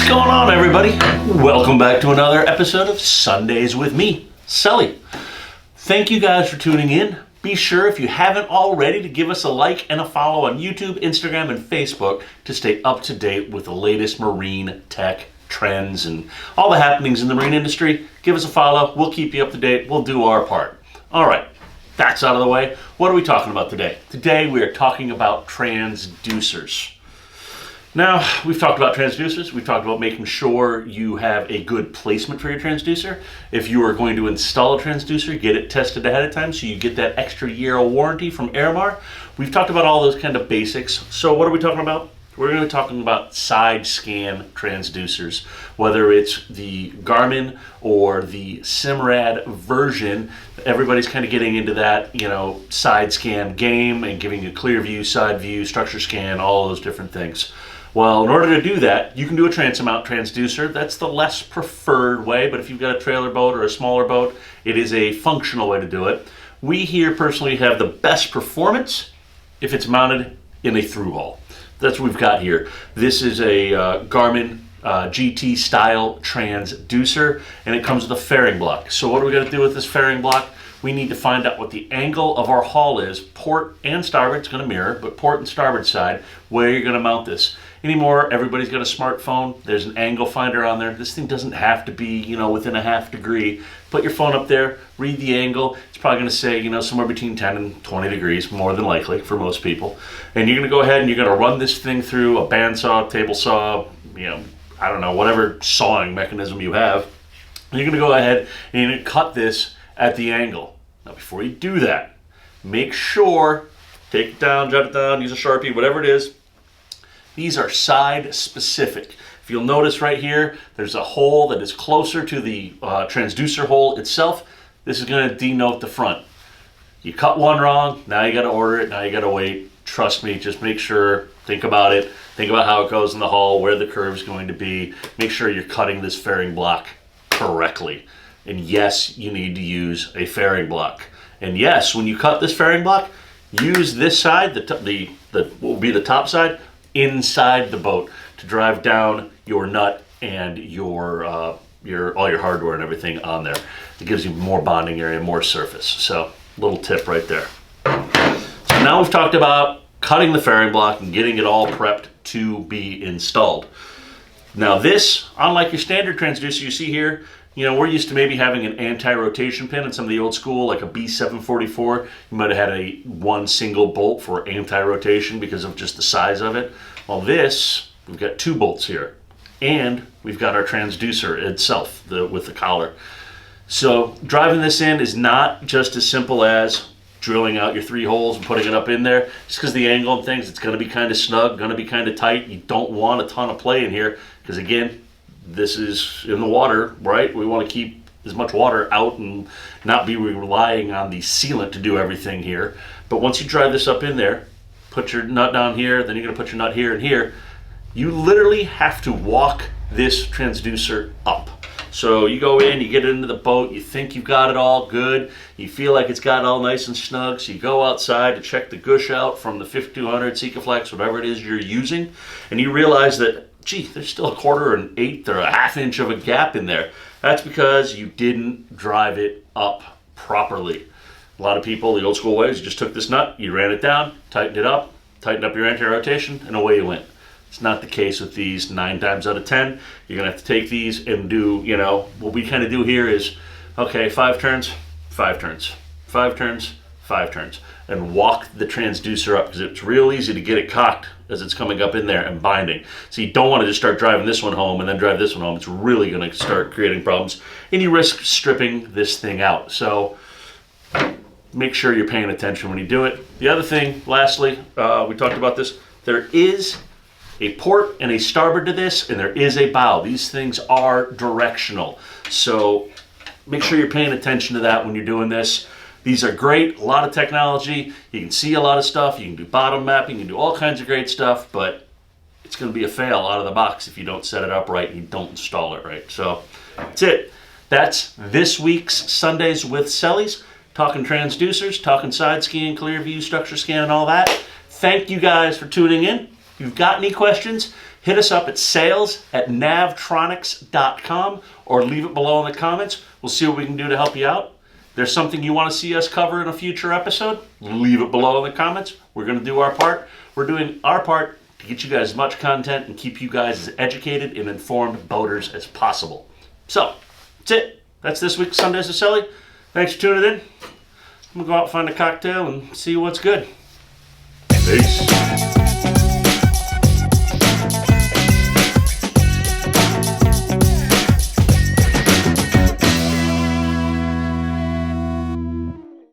What's going on, everybody? Welcome back to another episode of Sundays with me, Sully. Thank you guys for tuning in. Be sure, if you haven't already, to give us a like and a follow on YouTube, Instagram, and Facebook to stay up to date with the latest marine tech trends and all the happenings in the marine industry. Give us a follow. We'll keep you up to date. We'll do our part. All right, that's out of the way. What are we talking about today? Today we are talking about transducers. Now, we've talked about transducers. We've talked about making sure you have a good placement for your transducer. If you are going to install a transducer, get it tested ahead of time so you get that extra year of warranty from Airmar. We've talked about all those kind of basics. So what are we talking about? We're going to be talking about side scan transducers, whether it's the Garmin or the Simrad version. Everybody's kind of getting into that, side scan game and giving you clear view, side view, structure scan, all those different things. Well, in order to do that, you can do a transamount transducer. That's the less preferred way, but if you've got a trailer boat or a smaller boat, it is a functional way to do it. We here personally have the best performance if it's mounted in a through hull. That's what we've got here. This is a Garmin GT style transducer, and it comes with a fairing block. So what are we going to do with this fairing block? We need to find out what the angle of our hull is, port and starboard. It's going to mirror, but port and starboard side, where you're going to mount this. Anymore, everybody's got a smartphone. There's an angle finder on there. This thing doesn't have to be, within a half degree. Put your phone up there, read the angle. It's probably going to say, somewhere between 10 and 20 degrees, more than likely for most people. And you're going to go ahead and you're going to run this thing through a bandsaw, table saw, I don't know, whatever sawing mechanism you have. And you're going to go ahead and you're going to cut this at the angle. Now, before you do that, make sure, take it down, jot it down, use a Sharpie, whatever it is. These are side specific. If you'll notice right here, there's a hole that is closer to the transducer hole itself. This is going to denote the front. You cut one wrong, now you got to order it, now you got to wait. Trust me, just make sure, think about it, think about how it goes in the hull, where the curve is going to be. Make sure you're cutting this fairing block correctly. And yes, you need to use a fairing block. And yes, when you cut this fairing block, use this side, the what will be the top side, inside the boat to drive down your nut and your all your hardware and everything on there. It gives you more bonding area, more surface. So, little tip right there. So now we've talked about cutting the fairing block and getting it all prepped to be installed. Now this, unlike your standard transducer you see here, we're used to maybe having an anti-rotation pin in some of the old school, like a B744. You might have had one single bolt for anti-rotation because of just the size of it. Well, this, we've got two bolts here. And we've got our transducer itself with the collar. So driving this in is not just as simple as drilling out your 3 holes and putting it up in there. Just because the angle and things, it's going to be kind of snug, going to be kind of tight. You don't want a ton of play in here because, again, this is in the water, right? We want to keep as much water out and not be relying on the sealant to do everything here. But once you drive this up in there, put your nut down here, then you're going to put your nut here and here. You literally have to walk this transducer up. So you go in, you get it into the boat, you think you've got it all good, you feel like it's got it all nice and snug, so you go outside to check the gush out from the 5200 Sikaflex, whatever it is you're using, and you realize that, gee, there's still a quarter, an eighth, or a half inch of a gap in there. That's because you didn't drive it up properly. A lot of people, the old school ways, you just took this nut, you ran it down, tightened up your anti-rotation, and away you went. It's not the case with these 9 times out of 10. You're going to have to take these and do, what we kind of do here is, okay, 5 turns, 5 turns, 5 turns, 5 turns, and walk the transducer up because it's real easy to get it cocked as it's coming up in there and binding. So you don't want to just start driving this one home and then drive this one home. It's really going to start creating problems, and you risk stripping this thing out. So make sure you're paying attention when you do it. The other thing, lastly, we talked about this, there is a port and a starboard to this, and there is a bow. These things are directional. So make sure you're paying attention to that when you're doing this. These are great, a lot of technology. You can see a lot of stuff. You can do bottom mapping, you can do all kinds of great stuff, but it's going to be a fail out of the box if you don't set it up right and you don't install it right. So that's it. That's this week's Sundays with Sully's. Talking transducers, talking side scan, clear view, structure scan, and all that. Thank you guys for tuning in. If you've got any questions, hit us up at sales@navtronics.com or leave it below in the comments. We'll see what we can do to help you out. If there's something you want to see us cover in a future episode, leave it below in the comments. We're going to do our part. We're doing our part to get you guys as much content and keep you guys as educated and informed boaters as possible. So, that's it. That's this week's Sundays with Sully. Thanks for tuning in. I'm going to go out and find a cocktail and see what's good. Peace.